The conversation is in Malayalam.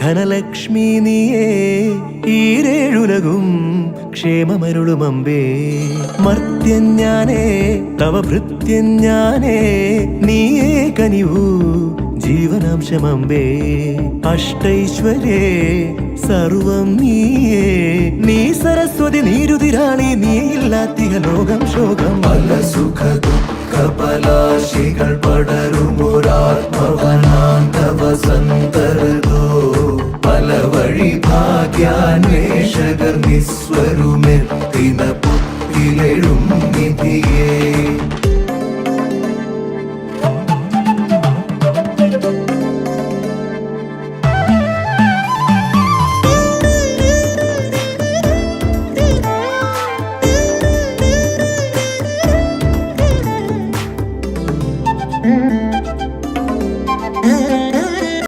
ധനലക്ഷ്മി നീയേ ഈരേഴുലകും ക്ഷേമമരുളുമമ്പേ. മർത്യൻ ഞാനേ തവ ഭൃത്യൻ ഞാനേ നീയേ കനിവൂ ജീവനാംശമമ്പേ. അഷ്ടൈശ്വര്യേ സർവം നീയേ നീ സരസ്വതി നീരുതിരാളി നീയില്ലാത്തിക ലോകം ശോകം. പല സുഖ ദുഃഖ പലാശികൾ പടരുമൊരാത്മവനാന്തവസന്തരതോ. പല വഴി ഭാഗ്യാന്വേഷകർ നിസ്വരുമെത്തിന പുത്തിലെഴും